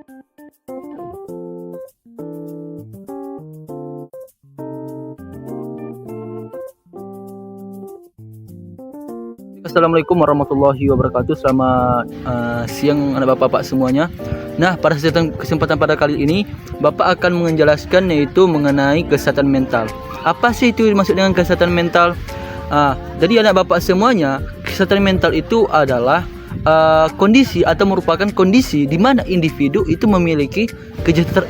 Assalamualaikum warahmatullahi wabarakatuh. Selamat siang anak bapak-bapak semuanya. Nah, pada kesempatan pada kali ini Bapak akan menjelaskan yaitu mengenai kesehatan mental. Apa sih itu dimaksud dengan kesehatan mental? Jadi anak bapak semuanya, kesehatan mental itu adalah kondisi atau merupakan kondisi di mana individu itu memiliki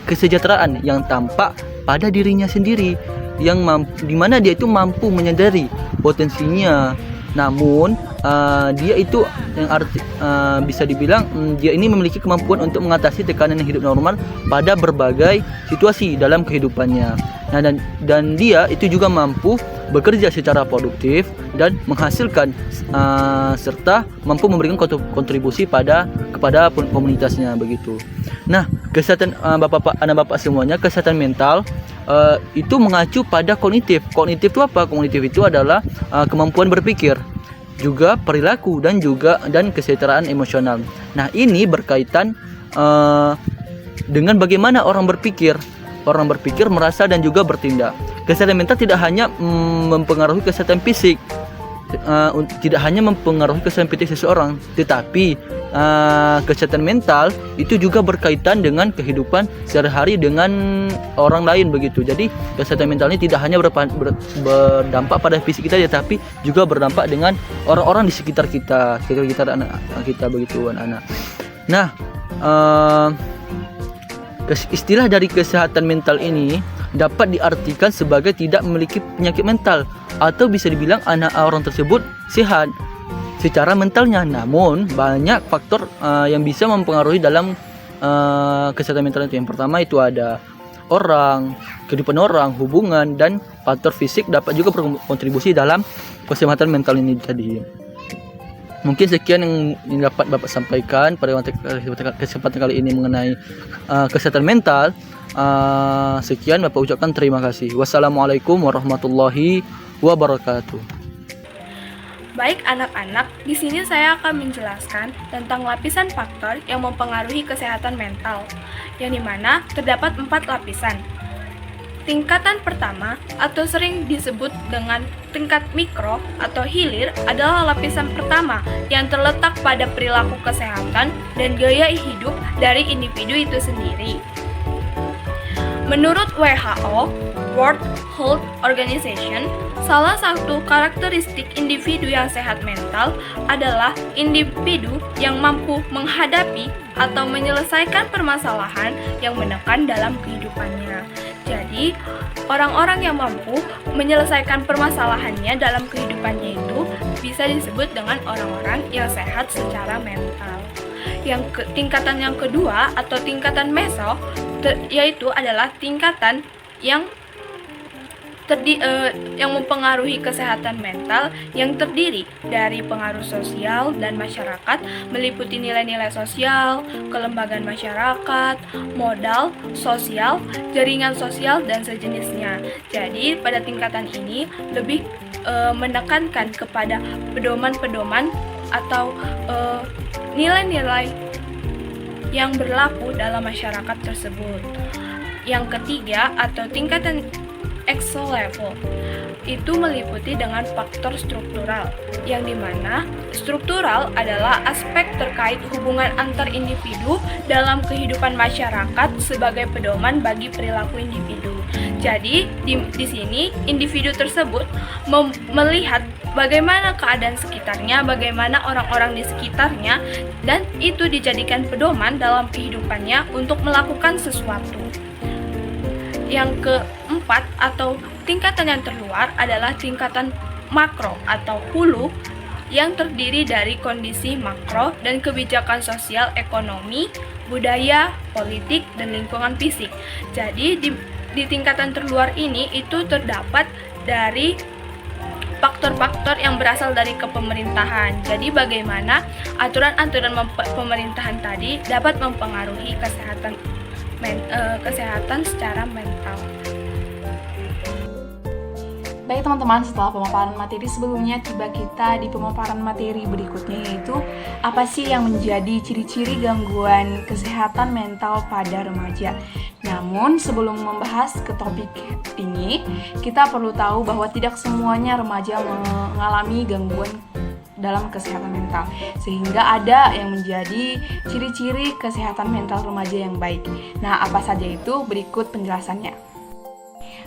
kesejahteraan yang tampak pada dirinya sendiri, yang di mana dia itu mampu menyadari potensinya. Namun dia itu yang bisa dibilang dia ini memiliki kemampuan untuk mengatasi tekanan hidup normal pada berbagai situasi dalam kehidupannya. Nah, dan dia itu juga mampu bekerja secara produktif dan menghasilkan serta mampu memberikan kontribusi kepada komunitasnya begitu. Nah, kesehatan anak bapak semuanya, kesehatan mental itu mengacu pada kognitif. Kognitif itu apa? Kognitif itu adalah kemampuan berpikir, juga perilaku dan kesejahteraan emosional. Nah, ini berkaitan dengan bagaimana orang berpikir, merasa dan juga bertindak. Kesehatan mental tidak hanya mempengaruhi kesehatan fisik, seseorang, tetapi kesehatan mental itu juga berkaitan dengan kehidupan sehari-hari dengan orang lain begitu. Jadi kesehatan mental ini tidak hanya berdampak pada fisik kita, tetapi juga berdampak dengan orang-orang di sekitar kita anak kita begitu anak-anak. Nah, istilah dari kesehatan mental ini dapat diartikan sebagai tidak memiliki penyakit mental, atau bisa dibilang orang tersebut sehat secara mentalnya. Namun banyak faktor yang bisa mempengaruhi dalam kesehatan mental itu. Yang pertama itu ada kehidupan orang, hubungan, dan faktor fisik dapat juga berkontribusi dalam kesehatan mental ini. Jadi mungkin sekian yang dapat Bapak sampaikan pada kesempatan kali ini mengenai kesehatan mental. Sekian Bapak ucapkan terima kasih. Wassalamualaikum warahmatullahi wabarakatuh. Baik anak-anak, di sini saya akan menjelaskan tentang lapisan faktor yang mempengaruhi kesehatan mental, yang dimana terdapat 4 lapisan. Tingkatan pertama atau sering disebut dengan tingkat mikro atau hilir adalah lapisan pertama yang terletak pada perilaku kesehatan dan gaya hidup dari individu itu sendiri. Menurut WHO, World Health Organization, salah satu karakteristik individu yang sehat mental adalah individu yang mampu menghadapi atau menyelesaikan permasalahan yang menekan dalam kehidupannya. Jadi, orang-orang yang mampu menyelesaikan permasalahannya dalam kehidupannya itu bisa disebut dengan orang-orang yang sehat secara mental. Tingkatan yang kedua atau tingkatan meso yaitu adalah tingkatan yang mempengaruhi kesehatan mental yang terdiri dari pengaruh sosial dan masyarakat, meliputi nilai-nilai sosial, kelembagaan masyarakat, modal sosial, jaringan sosial, dan sejenisnya. Jadi pada tingkatan ini lebih menekankan kepada pedoman-pedoman atau nilai-nilai yang berlaku dalam masyarakat tersebut. Yang ketiga atau tingkatan exo level itu meliputi dengan faktor struktural, yang dimana struktural adalah aspek terkait hubungan antar individu dalam kehidupan masyarakat sebagai pedoman bagi perilaku individu. Jadi di sini individu tersebut melihat bagaimana keadaan sekitarnya, bagaimana orang-orang di sekitarnya, dan itu dijadikan pedoman dalam kehidupannya untuk melakukan sesuatu. Yang keempat atau tingkatan yang terluar adalah tingkatan makro atau hulu, yang terdiri dari kondisi makro dan kebijakan sosial, ekonomi, budaya, politik, dan lingkungan fisik. Jadi di tingkatan terluar ini itu terdapat dari faktor-faktor yang berasal dari kepemerintahan. Jadi bagaimana aturan-aturan pemerintahan tadi dapat mempengaruhi kesehatan secara mental. Baik teman-teman, setelah pemaparan materi sebelumnya, tiba kita di pemaparan materi berikutnya, yaitu apa sih yang menjadi ciri-ciri gangguan kesehatan mental pada remaja. Namun sebelum membahas ke topik ini, kita perlu tahu bahwa tidak semuanya remaja mengalami gangguan dalam kesehatan mental, sehingga ada yang menjadi ciri-ciri kesehatan mental remaja yang baik. Nah, apa saja itu? Berikut penjelasannya.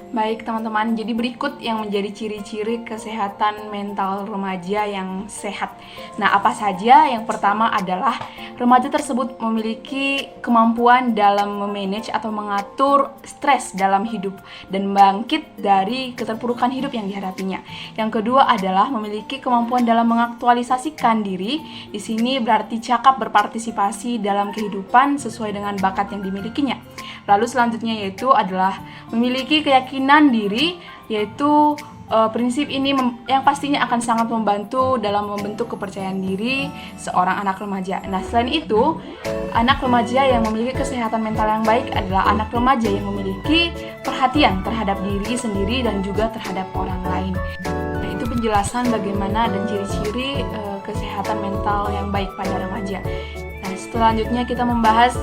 Baik teman-teman, jadi berikut yang menjadi ciri-ciri kesehatan mental remaja yang sehat. Nah, apa saja? Yang pertama adalah remaja tersebut memiliki kemampuan dalam memanage atau mengatur stres dalam hidup dan bangkit dari keterpurukan hidup yang dihadapinya. Yang kedua adalah memiliki kemampuan dalam mengaktualisasikan diri. Di sini berarti cakap berpartisipasi dalam kehidupan sesuai dengan bakat yang dimilikinya. Lalu selanjutnya yaitu adalah memiliki keyakinan diri, yaitu prinsip ini yang pastinya akan sangat membantu dalam membentuk kepercayaan diri seorang anak remaja. Nah, selain itu, anak remaja yang memiliki kesehatan mental yang baik adalah anak remaja yang memiliki perhatian terhadap diri sendiri dan juga terhadap orang lain. Nah, itu penjelasan bagaimana dan ciri-ciri kesehatan mental yang baik pada remaja. Nah, selanjutnya kita membahas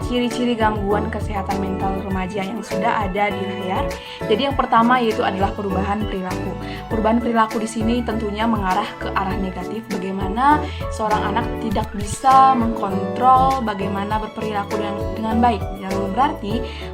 ciri-ciri gangguan kesehatan mental remaja yang sudah ada di layar. Jadi yang pertama yaitu adalah perubahan perilaku. Perubahan perilaku di sini tentunya mengarah ke arah negatif, bagaimana seorang anak tidak bisa mengkontrol bagaimana berperilaku dengan baik. Yang berarti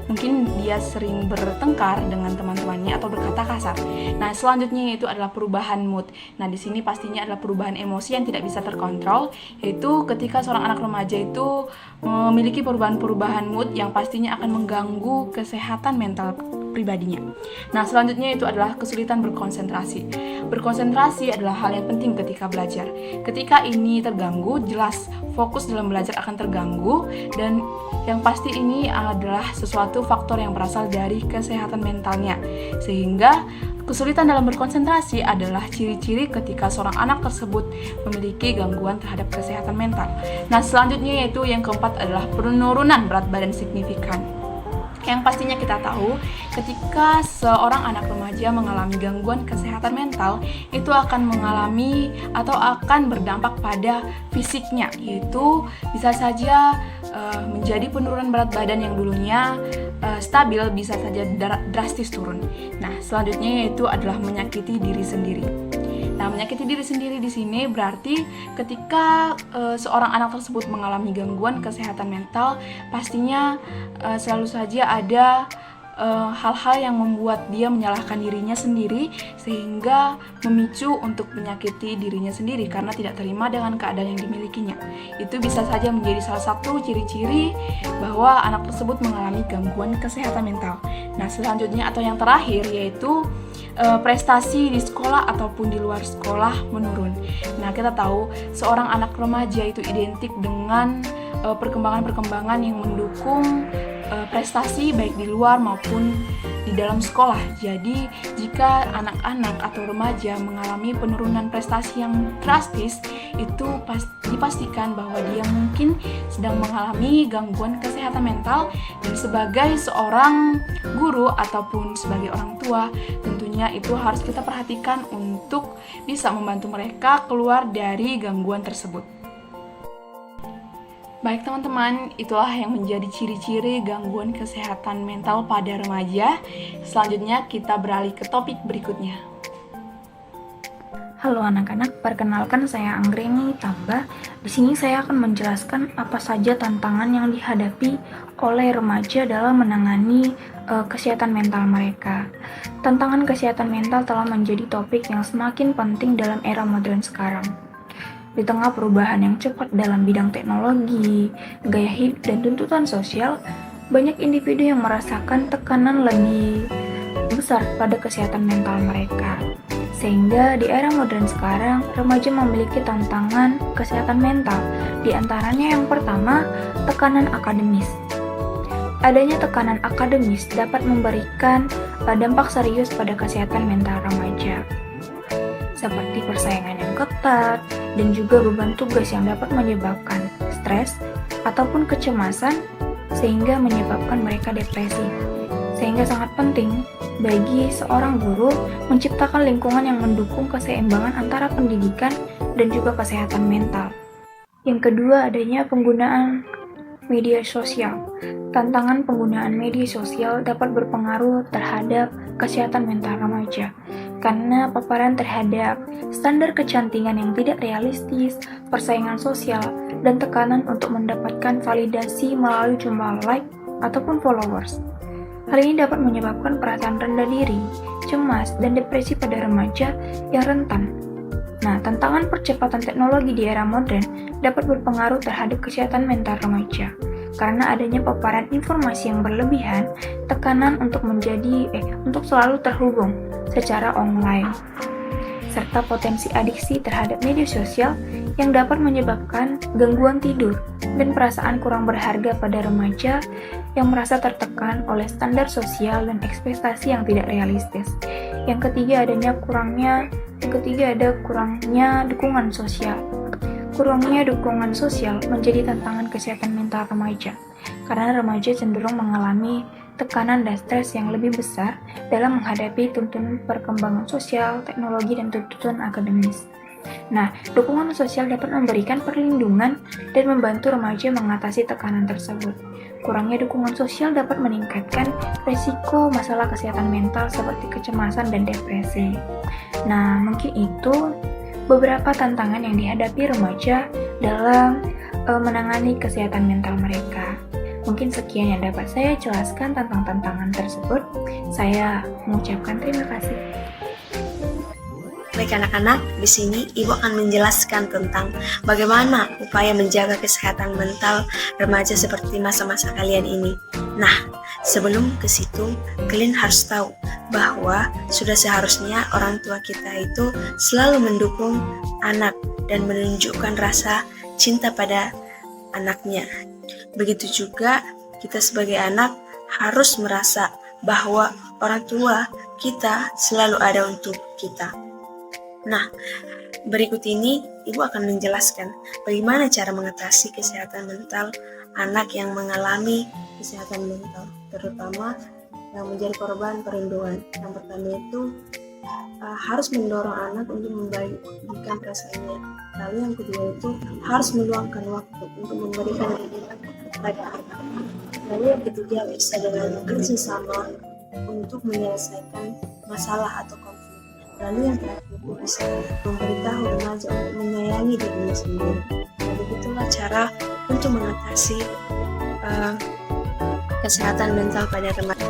mungkin dia sering bertengkar dengan teman-temannya atau berkata kasar. Nah, selanjutnya yaitu adalah perubahan mood. Nah, di sini pastinya adalah perubahan emosi yang tidak bisa terkontrol, yaitu ketika seorang anak remaja itu memiliki perubahan-perubahan mood yang pastinya akan mengganggu kesehatan mental pribadinya. Nah, selanjutnya itu adalah kesulitan berkonsentrasi. Berkonsentrasi adalah hal yang penting ketika belajar. Ketika ini terganggu, jelas fokus dalam belajar akan terganggu, dan yang pasti ini adalah sesuatu faktor yang berasal dari kesehatan mentalnya. Sehingga kesulitan dalam berkonsentrasi adalah ciri-ciri ketika seorang anak tersebut memiliki gangguan terhadap kesehatan mental. Nah, selanjutnya yaitu yang keempat adalah penurunan berat badan signifikan. Yang pastinya kita tahu, ketika seorang anak remaja mengalami gangguan kesehatan mental, itu akan mengalami atau akan berdampak pada fisiknya, yaitu bisa saja menjadi penurunan berat badan yang dulunya stabil, bisa saja drastis turun. Nah, selanjutnya yaitu adalah menyakiti diri sendiri. Nah, menyakiti diri sendiri di sini berarti ketika seorang anak tersebut mengalami gangguan kesehatan mental, pastinya selalu saja ada hal-hal yang membuat dia menyalahkan dirinya sendiri, sehingga memicu untuk menyakiti dirinya sendiri karena tidak terima dengan keadaan yang dimilikinya. Itu bisa saja menjadi salah satu ciri-ciri bahwa anak tersebut mengalami gangguan kesehatan mental. Nah, selanjutnya atau yang terakhir yaitu prestasi di sekolah ataupun di luar sekolah menurun. Nah, kita tahu seorang anak remaja itu identik dengan perkembangan-perkembangan yang mendukung prestasi baik di luar maupun di dalam sekolah. Jadi, jika anak-anak atau remaja mengalami penurunan prestasi yang drastis, itu dipastikan bahwa dia mungkin sedang mengalami gangguan kesehatan mental, dan sebagai seorang guru ataupun sebagai orang tua, tentunya itu harus kita perhatikan untuk bisa membantu mereka keluar dari gangguan tersebut. Baik teman-teman, itulah yang menjadi ciri-ciri gangguan kesehatan mental pada remaja. Selanjutnya kita beralih ke topik berikutnya. Halo anak-anak, perkenalkan saya Anggreni Tambah. Di sini saya akan menjelaskan apa saja tantangan yang dihadapi oleh remaja dalam menangani kesehatan mental mereka. Tantangan kesehatan mental telah menjadi topik yang semakin penting dalam era modern sekarang. Di tengah perubahan yang cepat dalam bidang teknologi, gaya hidup, dan tuntutan sosial, banyak individu yang merasakan tekanan lebih besar pada kesehatan mental mereka. Sehingga di era modern sekarang, remaja memiliki tantangan kesehatan mental. Di antaranya yang pertama, tekanan akademis. Adanya tekanan akademis dapat memberikan dampak serius pada kesehatan mental remaja, seperti persaingan yang ketat dan juga beban tugas yang dapat menyebabkan stres ataupun kecemasan sehingga menyebabkan mereka depresi. Sehingga sangat penting bagi seorang guru menciptakan lingkungan yang mendukung keseimbangan antara pendidikan dan juga kesehatan mental. Yang kedua, adanya penggunaan media sosial. Tantangan penggunaan media sosial dapat berpengaruh terhadap kesehatan mental remaja karena paparan terhadap standar kecantikan yang tidak realistis, persaingan sosial, dan tekanan untuk mendapatkan validasi melalui jumlah like ataupun followers. Hal ini dapat menyebabkan perasaan rendah diri, cemas, dan depresi pada remaja yang rentan. Nah, tantangan percepatan teknologi di era modern dapat berpengaruh terhadap kesehatan mental remaja karena adanya paparan informasi yang berlebihan, tekanan untuk untuk selalu terhubung secara online, serta potensi adiksi terhadap media sosial yang dapat menyebabkan gangguan tidur dan perasaan kurang berharga pada remaja yang merasa tertekan oleh standar sosial dan ekspektasi yang tidak realistis. Yang ketiga ada kurangnya dukungan sosial. Kurangnya dukungan sosial menjadi tantangan kesehatan mental remaja, karena remaja cenderung mengalami tekanan dan stres yang lebih besar dalam menghadapi tuntunan perkembangan sosial, teknologi, dan tuntutan akademis. Nah, dukungan sosial dapat memberikan perlindungan dan membantu remaja mengatasi tekanan tersebut. Kurangnya dukungan sosial dapat meningkatkan risiko masalah kesehatan mental seperti kecemasan dan depresi. Nah, mungkin itu beberapa tantangan yang dihadapi remaja dalam menangani kesehatan mental mereka. Mungkin sekian yang dapat saya jelaskan tentang tantangan tersebut. Saya mengucapkan terima kasih. Baik anak-anak, di sini Ibu akan menjelaskan tentang bagaimana upaya menjaga kesehatan mental remaja seperti masa-masa kalian ini. Nah, sebelum ke situ, kalian harus tahu bahwa sudah seharusnya orang tua kita itu selalu mendukung anak dan menunjukkan rasa cinta pada anaknya. Begitu juga kita sebagai anak harus merasa bahwa orang tua kita selalu ada untuk kita. Nah, berikut ini Ibu akan menjelaskan bagaimana cara mengatasi kesehatan mental anak yang mengalami kesehatan mental, terutama yang menjadi korban perundungan. Yang pertama itu harus mendorong anak untuk membagikan perasaannya. Lalu yang kedua itu harus meluangkan waktu untuk memberikan dukungan kepada anak. Lalu yang ketiga bisa dengan kerjasama untuk menyelesaikan masalah atau konflik. Lalu yang terakhir bisa memberitahu remaja untuk menyayangi dirinya sendiri. Nah, begitulah cara untuk mengatasi kesehatan mental pada remaja.